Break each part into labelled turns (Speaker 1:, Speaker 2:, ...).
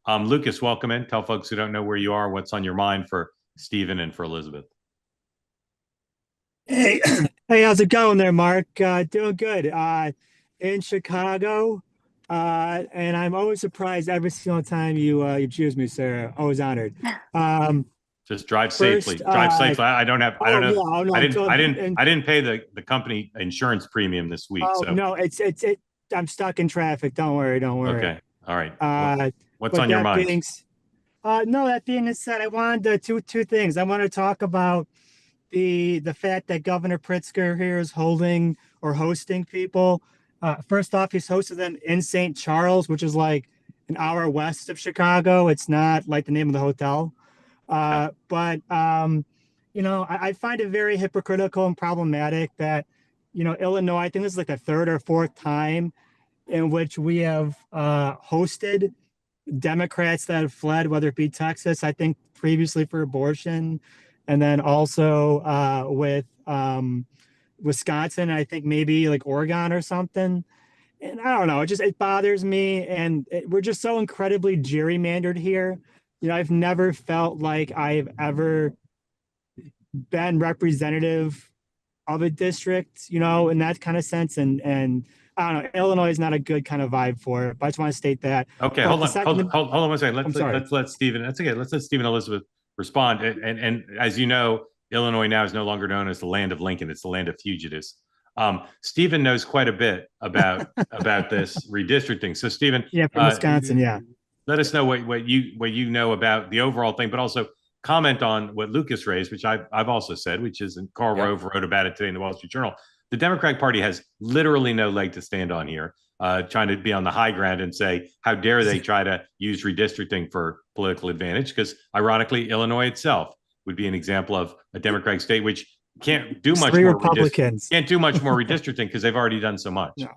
Speaker 1: Lucas, welcome in. Tell folks who don't know where you are, what's on your mind for Stephen and for Elizabeth.
Speaker 2: Hey, hey, how's it going there, Mark? Doing good. In Chicago, and I'm always surprised every single time you choose me, sir. Always honored. Um,
Speaker 1: Just drive
Speaker 2: first,
Speaker 1: safely. Drive safely. I don't
Speaker 2: oh
Speaker 1: know.
Speaker 2: yeah, oh no,
Speaker 1: I
Speaker 2: I'm
Speaker 1: didn't. I
Speaker 2: totally,
Speaker 1: didn't.
Speaker 2: and
Speaker 1: I didn't pay the company insurance premium this week.
Speaker 2: oh
Speaker 1: So
Speaker 2: no, it. I'm stuck in traffic. Don't worry, don't worry.
Speaker 1: okay. All right.
Speaker 2: Uh,
Speaker 1: What's
Speaker 2: but
Speaker 1: on your
Speaker 2: that
Speaker 1: mind?
Speaker 2: being, no, that being said, I wanted two things. I want to talk about the fact that Governor Pritzker here is holding or hosting people. First off, he's hosted them in St. Charles, which is like an hour west of Chicago. It's not like the name of the hotel.
Speaker 1: Yeah.
Speaker 2: I find it very hypocritical and problematic that, Illinois, I think this is like the third or fourth time in which we have hosted Democrats that have fled, whether it be Texas, I think previously for abortion, and then also with Wisconsin, I think maybe like Oregon or something. And I don't know, it bothers me, and we're just so incredibly gerrymandered here. I've never felt like I've ever been representative of a district, in that kind of sense, and I don't know, Illinois is not a good kind of vibe for it. But I just want to state that.
Speaker 1: Okay.
Speaker 2: But
Speaker 1: Hold
Speaker 2: the
Speaker 1: on. Hold,
Speaker 2: second,
Speaker 1: hold, hold on one second.
Speaker 2: I'm sorry.
Speaker 1: Let's let Stephen. That's okay. Let's let Stephen and Elizabeth respond. And as you know, Illinois now is no longer known as the land of Lincoln. It's the land of fugitives. Stephen knows quite a bit about this redistricting. So Stephen,
Speaker 2: Yeah, from Wisconsin. Yeah.
Speaker 1: let us know what you know about the overall thing, but also comment on what Lucas raised, which I've also said, which is, and Karl Rove wrote about it today in the Wall Street Journal. The Democratic Party has literally no leg to stand on here, trying to be on the high ground and say, how dare they try to use redistricting for political advantage? Because ironically, Illinois itself would be an example of a Democratic state which can't do much
Speaker 2: Three
Speaker 1: more
Speaker 2: Republicans.
Speaker 1: redistricting because they've already done so much.
Speaker 2: No.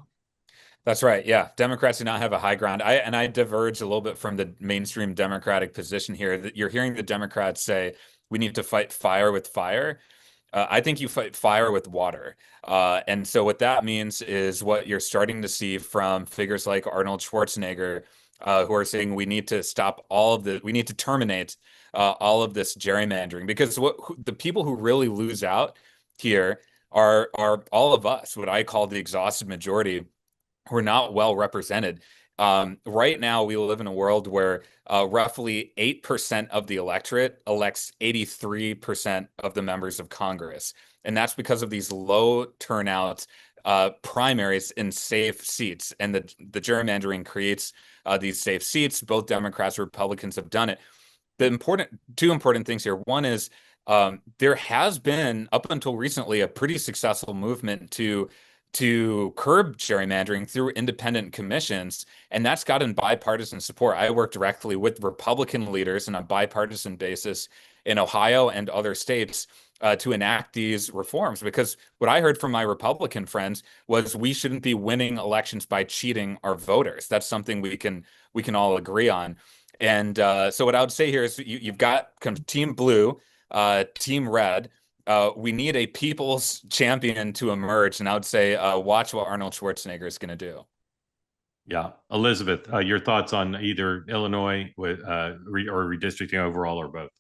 Speaker 3: That's right. Yeah. Democrats do not have a high ground. I diverge a little bit from the mainstream Democratic position here. That you're hearing the Democrats say we need to fight fire with fire. I think you fight fire with water. And so what that means is what you're starting to see from figures like Arnold Schwarzenegger, who are saying we need to stop we need to terminate all of this gerrymandering, because the people who really lose out here are all of us, what I call the exhausted majority, who are not well represented. Right now, we live in a world where roughly 8% of the electorate elects 83% of the members of Congress. And that's because of these low turnout primaries in safe seats. And the gerrymandering creates these safe seats. Both Democrats and Republicans have done it. Two important things here. One is there has been, up until recently, a pretty successful movement to curb gerrymandering through independent commissions, and that's gotten bipartisan support. I work directly with Republican leaders on a bipartisan basis in Ohio and other states to enact these reforms, because what I heard from my Republican friends was we shouldn't be winning elections by cheating our voters. That's something we can all agree on. And so what I would say here is you've got kind of Team Blue, Team Red. We need a people's champion to emerge, and I would say watch what Arnold Schwarzenegger is going to do.
Speaker 1: Yeah, Elizabeth, your thoughts on either Illinois with or redistricting overall, or both?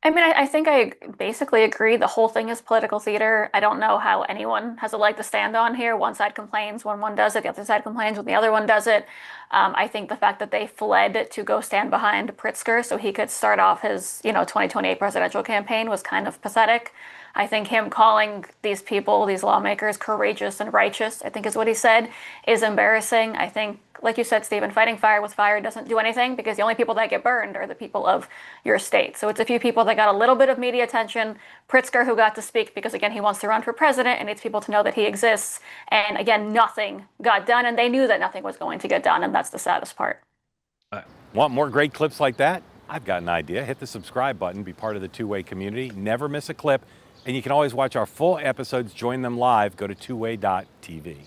Speaker 4: I mean, I think I basically agree. The whole thing is political theater. I don't know how anyone has a leg to stand on here. One side complains when one does it, the other side complains when the other one does it. I think the fact that they fled to go stand behind Pritzker so he could start off his, 2028 presidential campaign was kind of pathetic. I think him calling these people, these lawmakers, courageous and righteous, I think is what he said, is embarrassing. I think, like you said, Stephen, fighting fire with fire doesn't do anything, because the only people that get burned are the people of your state. So it's a few people that got a little bit of media attention. Pritzker, who got to speak because, again, he wants to run for president and needs people to know that he exists. And again, nothing got done, and they knew that nothing was going to get done, and that's the saddest part.
Speaker 5: Want more great clips like that? I've got an idea. Hit the subscribe button, be part of the two-way community, never miss a clip. And you can always watch our full episodes, join them live, go to twoway.tv.